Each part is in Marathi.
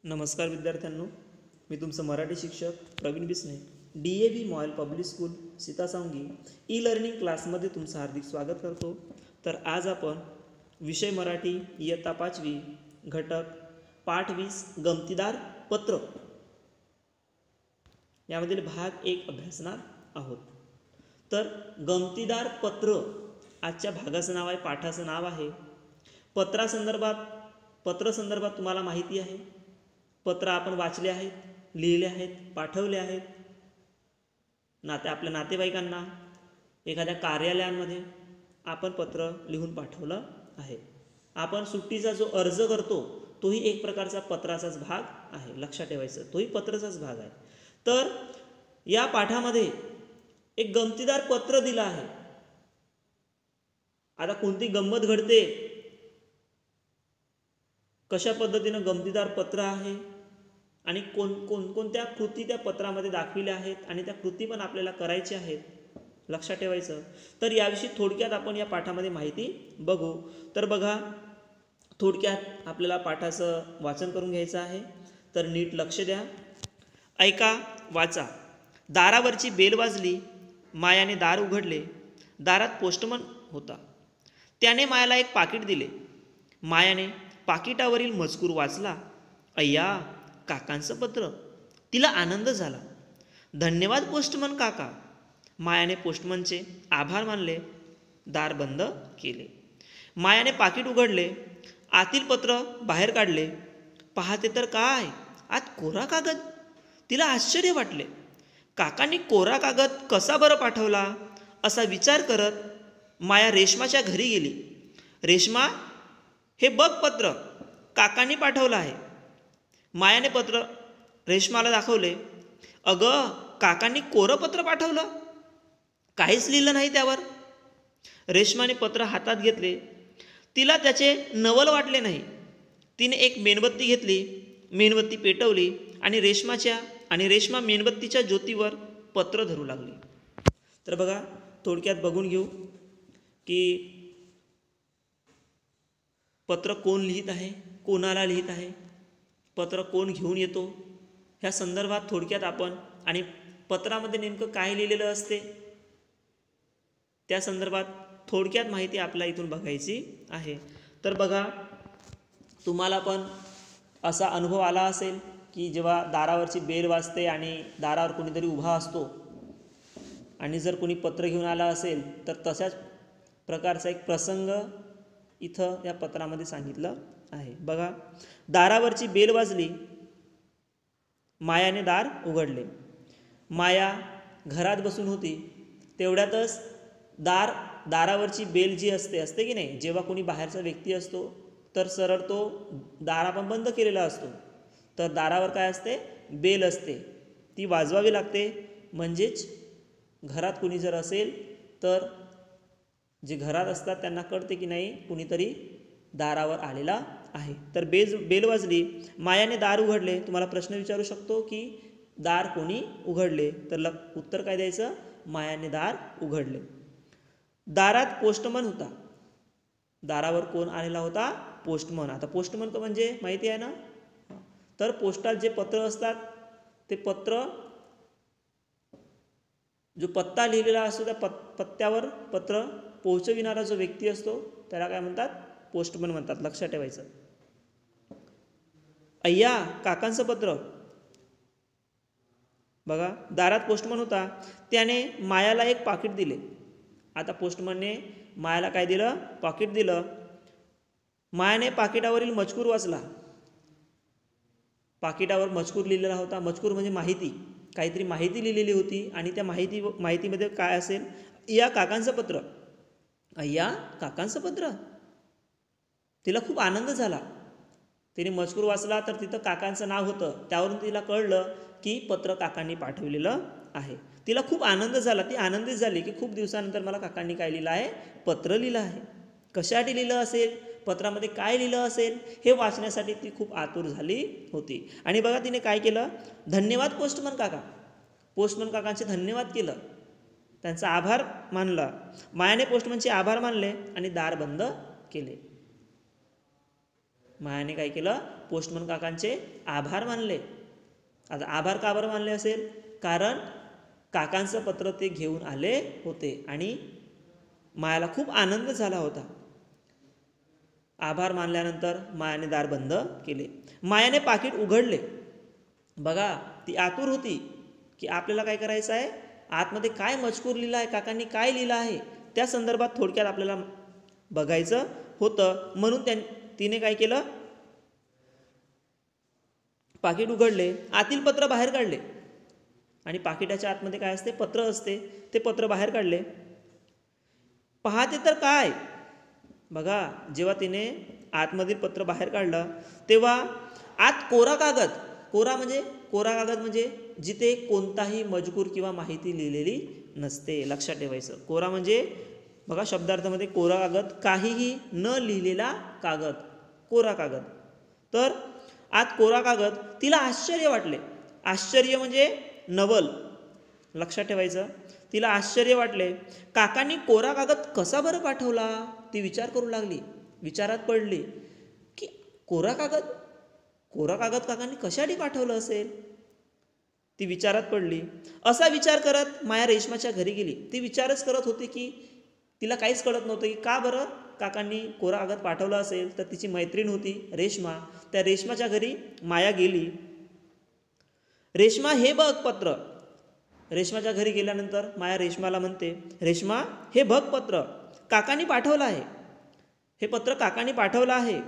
नमस्कार विद्यार्थ्यांनो, मी तुमचं मराठी शिक्षक Praveen Bisne DAV model public school सीतासांगी ई लर्निंग क्लासमध्ये तुमचं हार्दिक स्वागत करतो। तर आज आपण विषय मराठी इयत्ता 5वी घटक पाठ 20 गमतीदार पत्र यामधील भाग 1 अभ्यासणार आहोत। तर गमतीदार पत्र आजच्या भागाचं नाव आहे, पाठाचं नाव आहे। पत्र संदर्भात तुम्हाला माहिती आहे, पत्र आपण वाचले आहेत, लिहिले आहेत, पाठवले आहेत आपल्या नातेवाईकांना, एखाद्या कार्यालयांमध्ये आपण पत्र लिहून पाठवलं आहे। आपण सुट्टीचा जो अर्ज करतो तोही एक प्रकारचा पत्राचाच भाग आहे, लक्षात ठेवायचं, तोही पत्राचाच भाग आहे। तर या पाठामध्ये एक गमतीदार पत्र दिलं आहे। आता कोणती गंमत घडते, कशा पद्धतीनं गमतीदार पत्र आहे आणि कोणत्या कृती त्या पत्रामध्ये दाखविल्या आहेत आणि त्या कृती पण आपल्याला करायच्या आहेत, लक्षात ठेवायचं। तर याविषयी थोडक्यात आपण या पाठामध्ये माहिती बघू। तर बघा, थोडक्यात आपल्याला पाठाचं वाचन करून घ्यायचं आहे, तर नीट लक्ष द्या, ऐका, वाचा। दारावरची बेल वाजली, मायाने दार उघडले। दारात पोस्टमन होता। त्याने मायाला एक पाकिट दिले। मायाने पाकिटावरील मजकूर वाचला। अय्या, काकांचं पत्र। तिला आनंद झाला। धन्यवाद पोस्टमन काका। मायाने पोस्टमनचे आभार मानले, दार बंद केले। मायाने पाकिट उघडले, आतील पत्र बाहेर काढले। पाहते तर काय, आत कोरा कागद। तिला आश्चर्य वाटले, काकांनी कोरा कागद कसा बरं पाठवला असा विचार करत माया रेशमाच्या घरी गेली। रेशमा, हे बघ पत्र, काकांनी पाठवलं आहे। मायाने पत्र रेशमाला दाखवले। अगं, काकांनी कोरं पत्र पाठवलं, काहीच लिहिलं नाही त्यावर। रेशमाने पत्र हातात घेतले। तिला त्याचे नवल वाटले नाही। तिने एक मेणबत्ती घेतली, मेणबत्ती पेटवली आणि रेशमा मेणबत्तीच्या ज्योतीवर पत्र धरू लागली। तर बघा, थोडक्यात बघून घेऊ की पत्र कोण लिहित आहे, कोणाला लिहित आहे, पत्र कोण घेऊन येतो, ह्या संदर्भात थोडक्यात आपण, आणि पत्रामध्ये नेमकं काय लिहिलेलं असते त्या संदर्भात थोडक्यात माहिती आपल्याला इथून बघायची आहे। तर बघा, तुम्हाला पण असा अनुभव आला असेल की जेव्हा दारावरची बेल वाजते आणि दारावर कोणीतरी उभा असतो आणि जर कोणी पत्र घेऊन आला असेल तर तशाच प्रकारचा एक प्रसंग इथं या पत्रामध्ये सांगितलं आहे। बघा, दारावरची बेल वाजली, मायाने दार उघडले। माया घरात बसून होती, तेवढ्यातच दारावरची बेल जी असते की नाही, जेव्हा कोणी बाहेरचा व्यक्ती असतो तर सरळ तो दार आपण बंद केलेला असतो, तर दारावर काय असते, बेल असते, ती वाजवावी लागते। म्हणजेच घरात कोणी जर असेल तर जे घरात असतात त्यांना कळते की नाही, कुणीतरी दारावर आलेला आहे। तर बेल वाजली, मायाने दार उघडले। तुम्हाला प्रश्न विचारू शकतो की दार कोणी उघडले, तर उत्तर काय द्यायचं, मायाने दार उघडले। दारात पोस्टमन होता। दारावर कोण आलेला होता, पोस्टमन। आता पोस्टमन म्हणजे माहिती आहे ना, तर पोस्टात जे पत्र असतात ते पत्र, जो पत्ता लिहिलेला असतो त्या पत्त्यावर पत्र पोहोचविणारा जो व्यक्ती असतो त्याला काय म्हणतात, पोस्टमन म्हणतात, लक्षात ठेवायचं। अय्या, काकांचं पत्र। बघा, दारात पोस्टमन होता, त्याने मायाला एक पाकिट दिले। आता पोस्टमनने मायाला काय दिलं, पाकिट दिलं। मायाने पाकिटावरील मजकूर वाचला। पाकिटावर मजकूर लिहिलेला होता, मजकूर म्हणजे माहिती, काहीतरी माहिती लिहिलेली होती आणि त्या माहितीमध्ये काय असेल, या काकांचं पत्र। अय्या, काकांचं पत्र। तिला खूप आनंद झाला। तिने मजकूर वाचला तर तिथं काकांचं नाव होतं, त्यावरून तिला कळलं की पत्र काकांनी पाठवलेलं आहे। तिला खूप आनंद झाला, ती आनंदित झाली की खूप दिवसानंतर मला काकांनी काय लिहिलं आहे, पत्र लिहिलं आहे। कशासाठी लिहिलं असेल, पत्रामध्ये काय लिहिलं असेल हे वाचण्यासाठी ती खूप आतुर झाली होती। आणि बघा, तिने काय केलं, धन्यवाद पोस्टमन काका। पोस्टमन काकांचे धन्यवाद केलं, त्यांचा आभार मानला। मायाने पोस्टमनचे आभार मानले आणि दार बंद केले। मायाने काय केलं, पोस्टमन काकांचे आभार मानले. आता आभार का बरं मानले असेल, कारण काकांचं पत्र ते घेऊन आले होते आणि मायाला खूप आनंद झाला होता. आभार मानल्यानंतर मायाने दार बंद केले. मायाने पाकिट उघडले. बघा, ती आतुर होती की आपल्याला काय करायचं आहे, आतमध्ये काय मजकूर लिहिला आहे, काकांनी काय लिहिलं आहे त्या संदर्भात थोडक्यात आपल्याला बघायचं होतं. म्हणून तिने काय केलं, पाकिट उघडले, आतील पत्र बाहेर काढले आणि पाकिटाच्या आतमध्ये काय असते, पत्र असते, ते पत्र बाहेर काढले. पाहते तर काय, बघा जेव्हा तिने आतमधील पत्र बाहेर काढलं तेव्हा आत कोरा कागद, कोरा कागद म्हणजे जिथे कोणताही मजकूर किंवा माहिती लिहिलेली नसते. लक्षात ठेवायचं, कोरा म्हणजे बघा शब्दार्थामध्ये कोरा कागद, काहीही न लिहिलेला कागद, कोरा कागद. तर आत कोरा कागद. तिला आश्चर्य वाटले. आश्चर्य म्हणजे नवल. लक्षात ठेवायचं, तिला आश्चर्य वाटले. काकांनी कोरा कागद कसा बरं पाठवला, ती विचार करू लागली. विचारात पडली की कोरा कागद काकांनी कशासाठी पाठवलं असेल. ती विचारात पडली. असा विचार करत माया रेशमाच्या घरी गेली. ती विचारच करत होती की तिला काहीच कळत नव्हतं की का बरं काकांनी कोरा कागद पाठवला असेल. तर तिची मैत्रीण होती रेशमा, त्या रेशमाच्या घरी माया गेली. रेशमा हे बघ पत्र. रेशमाच्या घरी गेल्यानंतर माया रेशमाला म्हणते, रेशमा हे बघ पत्र काकांनी पाठवलं आहे, हे पत्र काकांनी पाठवलं आहे,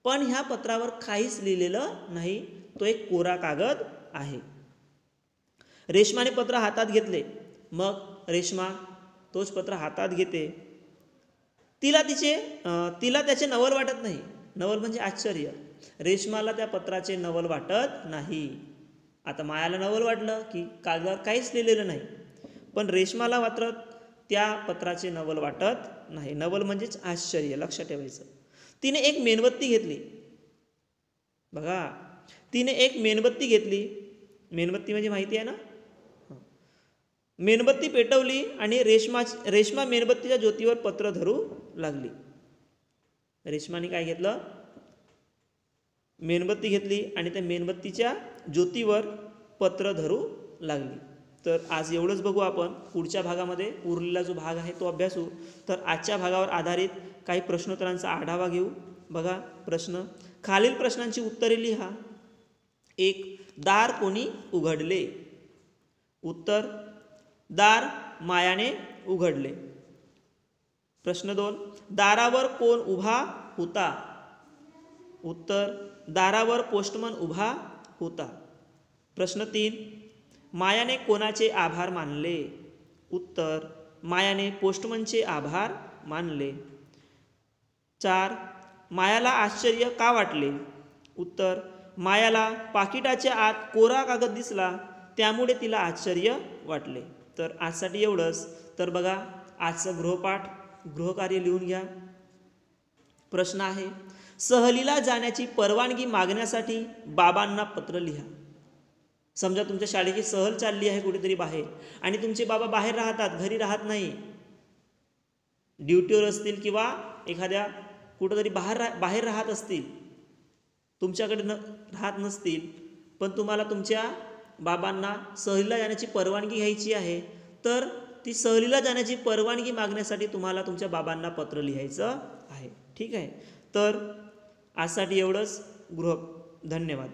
पण ह्या पत्रावर काहीच लिहिलेलं नाही, तो एक कोरा कागद आहे. रेशमाने पत्र हातात घेतले. मग रेशमा तोच पत्र हातात घेते. तिला त्याचे नवल वाटत नाही. नवल म्हणजे आश्चर्य. रेशमाला त्या पत्राचे नवल वाटत नाही. आता मायाला नवल वाटलं की कागदावर काहीच लिहिलेलं नाही, पण रेशमाला मात्र त्या पत्राचे नवल वाटत नाही. नवल म्हणजेच आश्चर्य. लक्षात ठेवायचं. तिने एक मेणबत्ती घेतली. बघा, तिने एक मेणबत्ती घेतली. मेणबत्ती म्हणजे माहिती आहे ना. मेणबत्ती पेटवली आणि रेशमा मेणबत्तीच्या ज्योतीवर पत्र धरू लागली. रेशमाने काय घेतलं, मेणबत्ती घेतली आणि त्या मेणबत्तीच्या ज्योतीवर पत्र धरू लागली. तर आज एवढंच बघू आपण. पुढच्या भागामध्ये उरलेला जो भाग आहे तो अभ्यासू. तर आजच्या भागावर आधारित काही प्रश्नोत्तरांचा आढावा घेऊ. बघा प्रश्न, खालील प्रश्नांची उत्तरे लिहा. 1. दार कोणी उघडले. उत्तर, दार मायाने उघडले. प्रश्न 2. दारावर कोण उभा होता. उत्तर, दारावर पोस्टमन उभा होता. प्रश्न 3. मायाने कोणाचे आभार मानले. उत्तर, मायाने पोस्टमनचे आभार मानले. 4. मायाला आश्चर्य का वाटले. उत्तर, मायाला पाकिटाच्या आत कोरा कागद दिसला, त्यामुळे तिला आश्चर्य वाटले. तर आजसाठी एवढंच. तर बघा आजचं गृहपाठ, गृहकार्य लिहून घ्या. प्रश्न आहे, सहलीला जाण्याची परवानगी मागण्यासाठी बाबांना पत्र लिहा. समजा तुमच्या शाळेची सहल चालली आहे कुठेतरी बाहेर आणि तुमचे बाबा बाहेर राहतात, घरी राहत नाही, ड्युटीवर असतील किंवा एखाद्या कुठेतरी बाहेर राहत असतील, तुमच्याकडे राहत नसतील, पण तुम्हाला तुमच्या बाबांना सहलीला जाण्याची परवानगी घ्यायची आहे. तर ती सहलीला जाण्याची परवानगी मागण्यासाठी तुम्हाला तुमच्या बाबांना पत्र लिहायचं आहे. ठीक आहे. तर आजसाठी एवढंच. धन्यवाद.